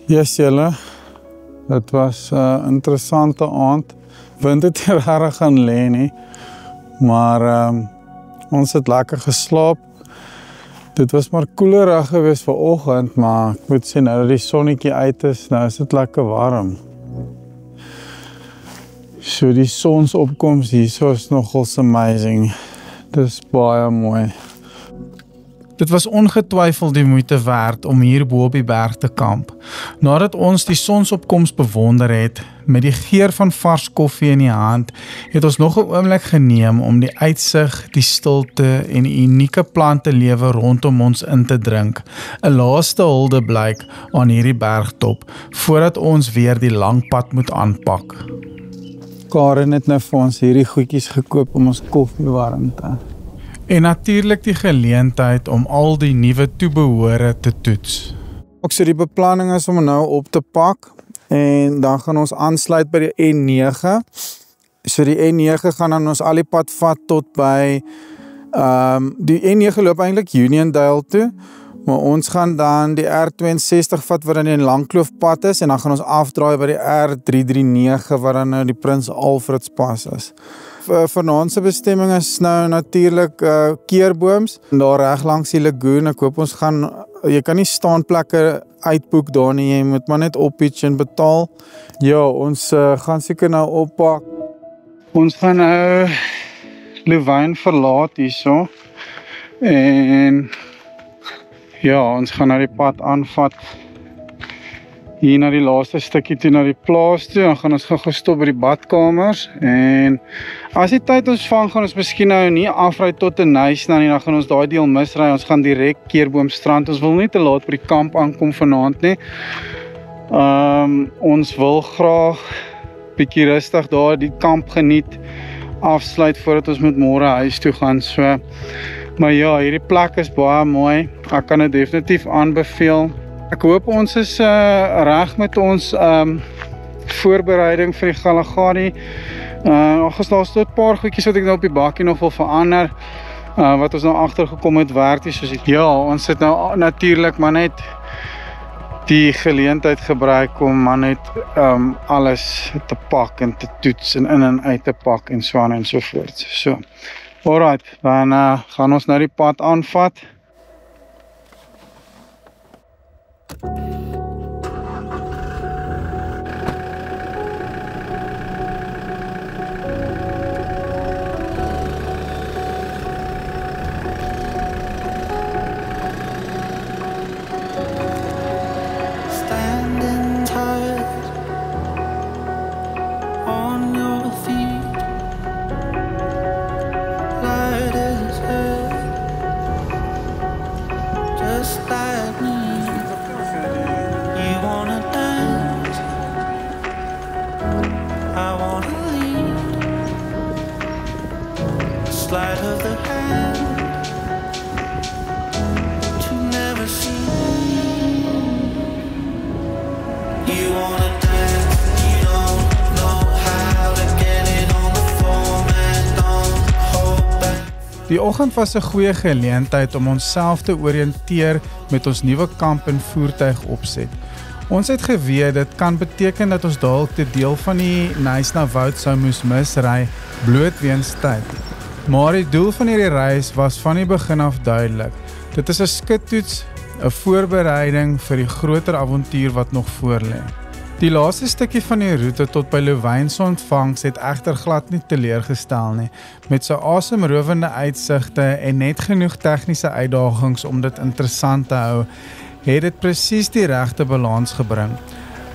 Yes, julle. Dit was 'n interessante aand. Wind het nie regtig gaan lê nie, maar ons het lekker geslaap. Dit was maar koelerig geweest vanoggend, maar ek moet sê nou dat die sonnetjie uit is, nou is dit lekker warm. So die sonsopkoms hier is nogals amazing. Dis baie mooi. Dit was ongetwyfeld die moeite werd om hier bo op die berg te kamp. Nadat ons die sonsopkoms bewonder het, met die geur van vars koffie in die hand, het ons nog 'n oomblik geneem om die uitsig, die stilte en die unieke plantelewe rondom ons in te drink. 'n Laaste hulde blyk aan hierdie bergtop, voordat ons weer die lang pad moet aanpak. Karen het nou vir ons hierdie goedjies gekoop om ons koffie warm te hou. En natuurlik die geleentheid om al die nuwe toebehore te toets. So die beplanning is om nou op te pak en dan gaan ons aansluit by die N9. So die N9 gaan dan ons al die pad vat tot by die N9 loop eintlik Uniondale toe, maar ons gaan dan die R62 vat wat dan die Langkloofpad is en dan gaan ons afdraai by die R339 wat dan nou die Prins Alfredspas is. Vanaand se bestemming is nou natuurlik Keerbooms en daar reg langs die lagoon. Ek hoop ons gaan, jy kan nie staanplekke uitboek daar nie, jy moet maar net oppitch en betaal. Ja, ons gaan seker nou oppak. Ons gaan nou Louwyn verlaat hierso en ja, ons gaan nou die pad aanvat hier na die laaste stukkie toe na die plaas toe, dan gaan ons gou stop by die badkamers en as die tyd ons gaan ons miskien nou nie afry tot in Nyasna nie, dan gaan ons daai deel misry, ons gaan direk Keerboomstrand, ons wil nie te laat by die kamp aankom vanaand nie. Ons wil graag bietjie rustig daar die kamp geniet, afsluit voordat ons met môre huis toe gaan, so. Maar ja, hierdie plek is baie mooi, ek kan dit definitief aanbeveel. Ek hoop ons is reg met ons voorbereiding vir die Kalahari. Daar is tot 'n paar goedjies wat ek nou op die bakkie nog wil verander, wat ons nou agtergekom het werk is soos dit. Ja, ons het nou natuurlik maar net die geleentheid gebruik om maar net alles te pak en te toets en in en uit te pak en so aan en so voort. So, alright, dan gaan ons nou die pad aanvat. Die oggend was 'n goeie geleentheid om onsself te oriënteer met ons nuwe kamp en voertuig opset. Ons het geweet dit kan beteken dat ons dalk 'n deel van die Nyasna woud sou moes misry bloot weens tyd. Maar die doel van hierdie reis was van die begin af duidelik. Dit is 'n skittoets, 'n voorbereiding vir die groter avontuur wat nog voorlê. Die laaste stukkie van die roete tot by Louwyn se ontvangs het egter glad nie teleurgestel nie, met sy asemrowende uitsigte en net genoeg tegniese uitdagings om dit interessant te hou, het dit presies die regte balans gebring.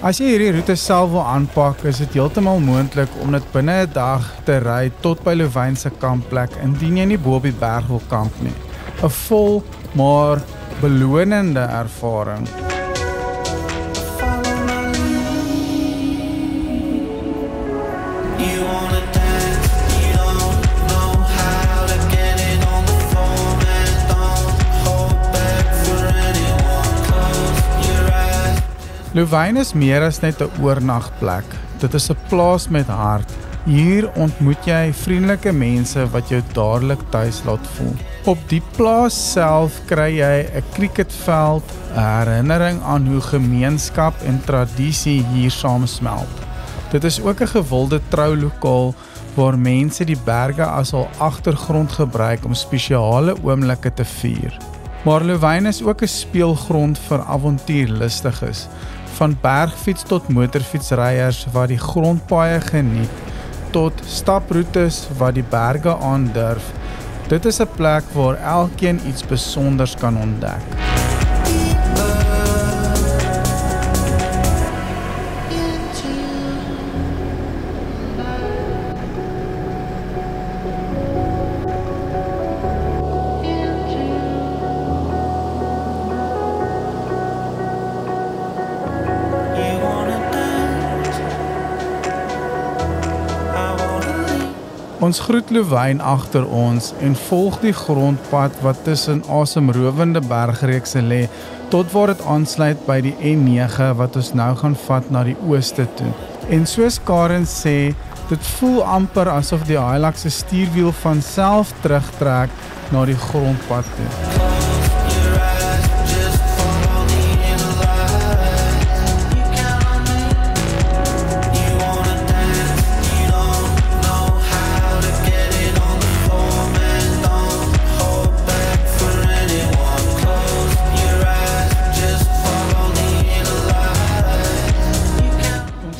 As jy hierdie roete self wil aanpak, is dit heeltemal moontlik om dit binne 'n dag te ry tot by Louwyn se kampplek indien jy nie bo op die berg wil kamp nie. 'n Vol, maar belonende ervaring. Louwyn is meer as net 'n oornagplek. Dit is 'n plaas met hart. Hier ontmoet jy vriendelike mense wat jou dadelik tuis laat voel. Op die plaas self kry jy 'n cricketveld, 'n herinnering aan hoe gemeenskap en tradisie hier saamsmelt. Dit is ook 'n gewilde troulokaal waar mense die berge as hul agtergrond gebruik om spesiale oomblikke te vier. Maar Louwyn is ook 'n speelgrond vir avontuurlustiges, van bergfiets tot motorfietsryers wat die grondpaaie geniet, tot staproetes wat die berge aandurf. Dit is 'n plek waar elkeen iets besonders kan ontdek. Ons groet Louwyn agter ons en volg die grondpad wat tussen asemrowende bergreekse lê tot waar dit aansluit by die N9 wat ons nou gaan vat na die ooste toe. En soos Karen sê, dit voel amper asof die Hilux se stuurwiel van self terugtrek na die grondpad toe.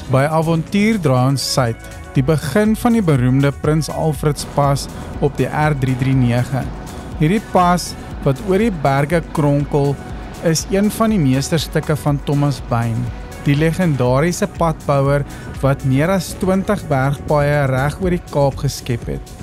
By Avontuur draai ons suid, die begin van die beroemde Prins Alfredspas op die R339. Hierdie pas, wat oor die berge kronkel, is een van die meesterstukke van Thomas Bain, die legendariese padbouer wat meer as 20 bergpaaie reg oor die Kaap geskep het.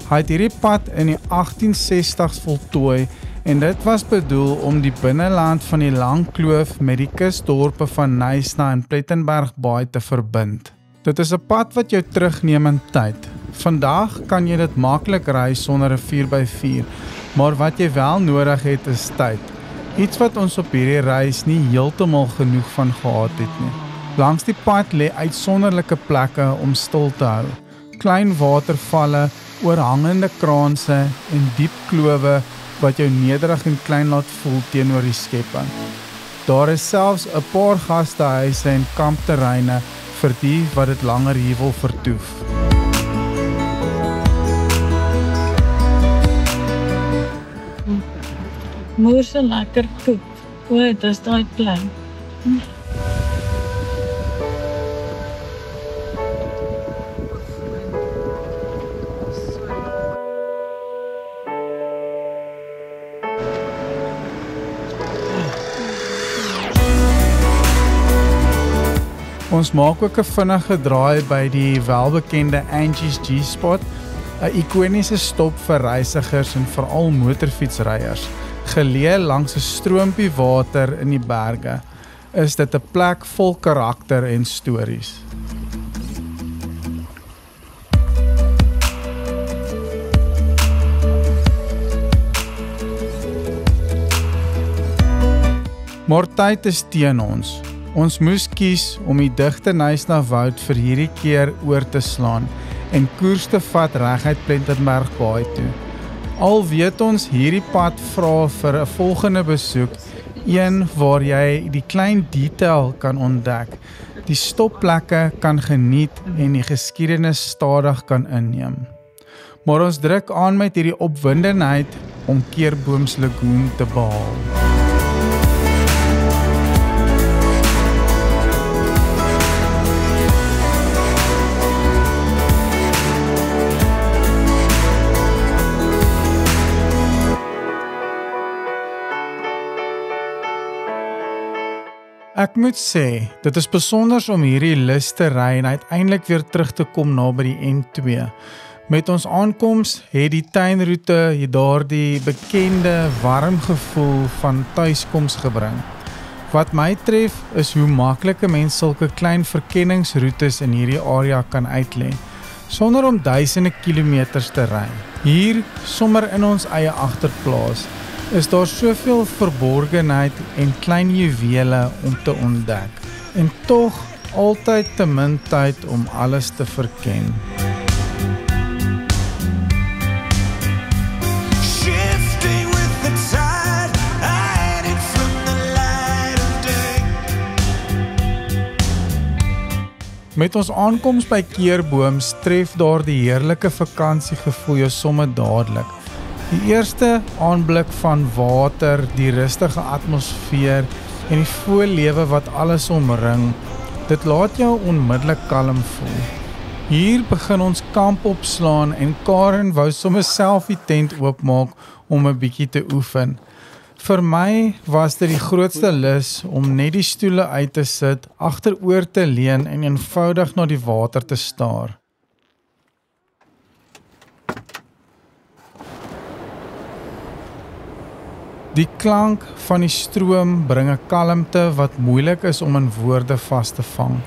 Hy het hierdie pad in die 1860s voltooi en dit was bedoel om die binneland van die Lang Kloof met die kusdorpe van Knysna en Plettenberg Baai te verbind. Dit is 'n pad wat jou terugneem in tyd. Vandag kan jy dit maklik ry sonder 'n 4x4, maar wat jy wel nodig het is tyd. Iets wat ons op hierdie reis nie heeltemal genoeg van gehad het nie. Langs die pad lê uitsonderlike plekke om stil te hou. Klein watervalle, oorhangende kraanse en diep klowe wat jou nederig en klein laat voel teenoor die skepping. Daar is selfs 'n paar gastehuise en kampterreine vir die wat dit langer hier wil vertoef. Moer so lekker koek. O, dis daai plek. Ons maak ook 'n vinnige draai by die welbekende Angie's G-Spot, 'n ikoniese stop vir reisigers en veral motorfietsryers. Geleë langs 'n stroompie water in die berge, is dit 'n plek vol karakter en stories. Maar tyd is teen ons. Ons moes kies om die digte Knysna woud vir hierdie keer oor te slaan en koers te vat reguit Plettenberg Baai toe. Al weet ons hierdie pad vra vir 'n volgende besoek, een waar jy die klein detail kan ontdek, die stopplekke kan geniet en die geskiedenis stadig kan inneem. Maar ons druk aan met hierdie opwindendheid om Keerbooms Lagoon te behaal. Ek moet sê, dit is besonders om hierdie lus te ry en uiteindelik weer terug te kom na by die N2. Met ons aankoms het die tuinroete daardie bekende warm gevoel van tuiskoms gebring. Wat my tref is hoe maklik 'n mens sulke klein verkenningsroetes in hierdie area kan uitlê, sonder om duisende kilometers te ry. Hier, sommer in ons eie agterplaas, is daar soveel verborgenheid en klein juwele om te ontdek, en tog altyd te min tyd om alles te verken. Shifting Met ons aankoms by Keerbooms tref daar die heerlike vakansiegevoel jou sommer dadelik. Die eerste aanblik van water, die rustige atmosfeer en die voorlewe wat alles omring, dit laat jou onmiddellik kalm voel. Hier begin ons kamp opslaan en Karen wou sommer self die tent oopmaak om 'n bietjie te oefen. Vir my was dit die grootste lus om net die stoele uit te sit, agteroor te leun en eenvoudig na die water te staar. Die klank van die stroom bring 'n kalmte wat moeilik is om in woorde vas te vang.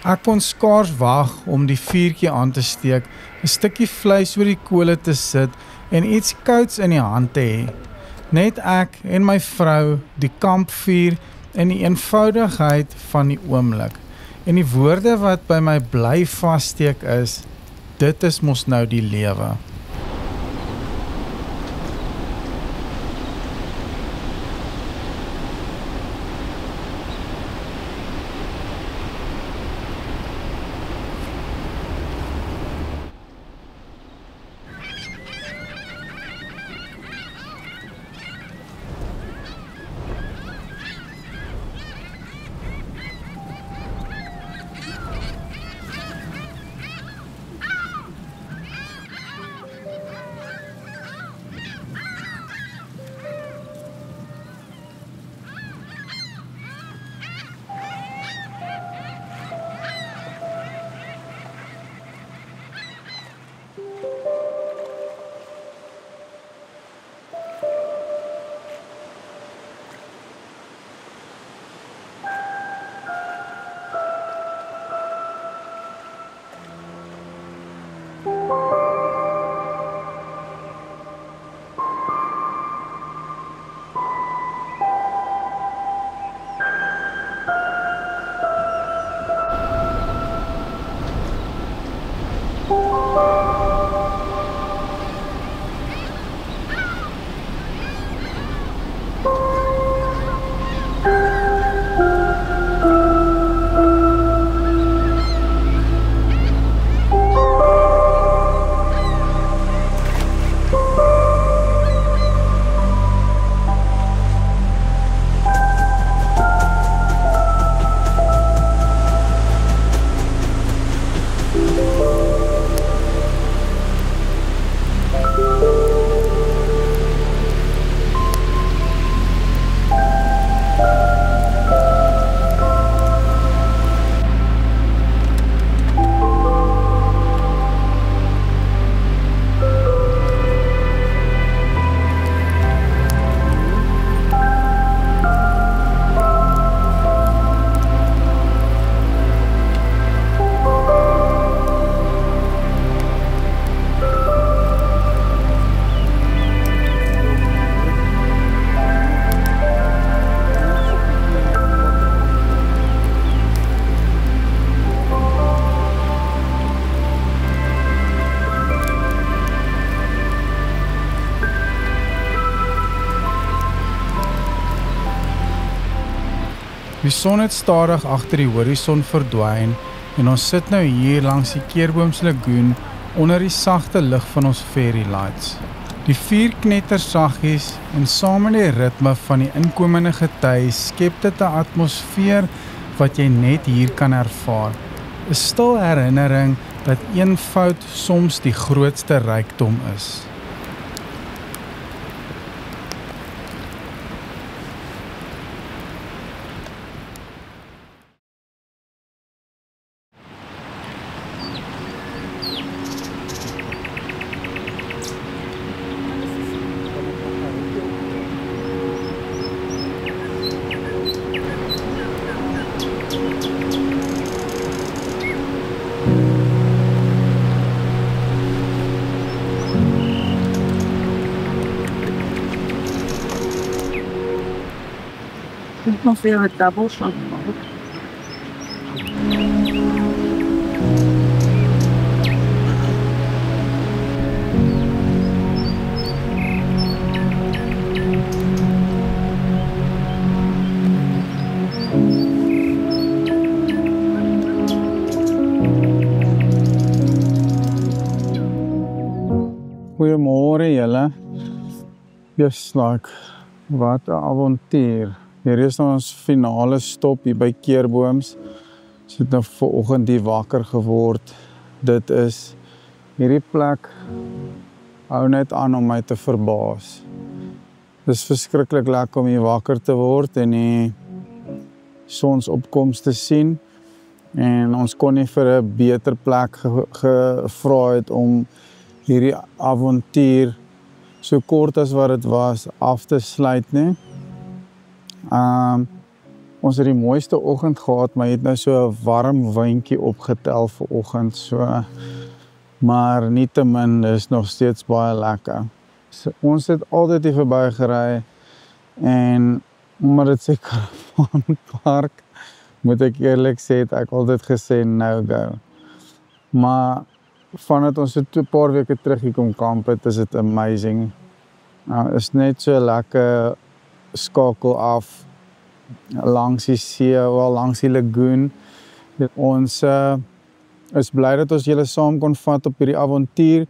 Ek kon skaars wag om die vuurtjie aan te steek, 'n stukkie vleis oor die kole te sit en iets kouds in die hand te hê. Net ek en my vrou, die kampvuur en die eenvoudigheid van die oomblik. En die woorde wat by my bly vassteek is, dit is mos nou die lewe. Die son het stadig agter die horison verdwyn en ons sit nou hier langs die Keerbooms Lagoon onder die sagte lig van ons fairy lights. Die vuur knetter saggies en saam met die ritme van die inkomende gety skep dit 'n atmosfeer wat jy net hier kan ervaar. 'n Stil herinnering dat eenvoud soms die grootste rykdom is. Nog weer een double shot. Goeiemôre julle. Just like, wat 'n avontuur. Hier is nou ons finale stop hier by Keerbooms. Ons het nou vanoggend hier wakker geword. Dit is hierdie plek hou net aan om my te verbaas. Dit is verskriklik lekker om hier wakker te word en die sonsopkoms te sien. En ons kon nie vir 'n beter plek gevra het om hierdie avontuur so kort as wat dit was af te sluit nie. Ons het die mooiste oggend gehad, maar het nou so 'n warm windjie opgetel vir oggend so. Maar nietemin is nog steeds baie lekker. So, ons het altyd hier verby gery en omdat dit se Karavaanpark, moet ek eerlik sê, het ek altyd gesê no go. Maar vandat ons so 'n paar weke terug hier kom kamp het, is dit amazing. Is net so lekker skakel af langs die see, wel langs die lagoon. Ons is bly dat ons julle saam kon vat op hierdie avontuur.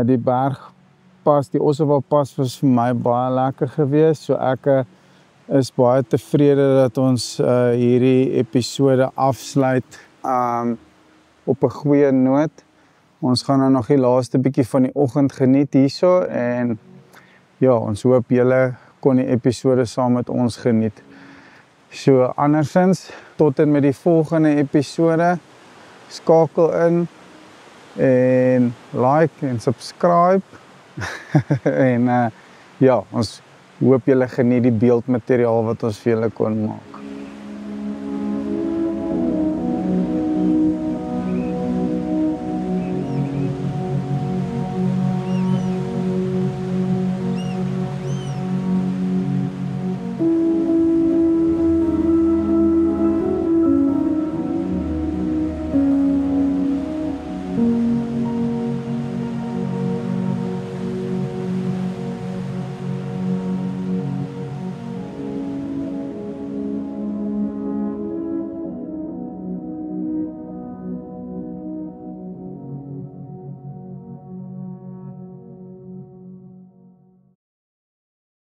Die bergpas, die Ossewalpas was vir my baie lekker geweest, so ek is baie tevrede dat ons hierdie episode afsluit op 'n goeie noot. Ons gaan nou nog die laaste bietjie van die oggend geniet hierso en ja, ons hoop julle kon die episode saam met ons geniet. So andersins, tot en met die volgende episode, skakel in en like en subscribe en ja, ons hoop julle geniet die beeldmateriaal wat ons vir julle kon maak.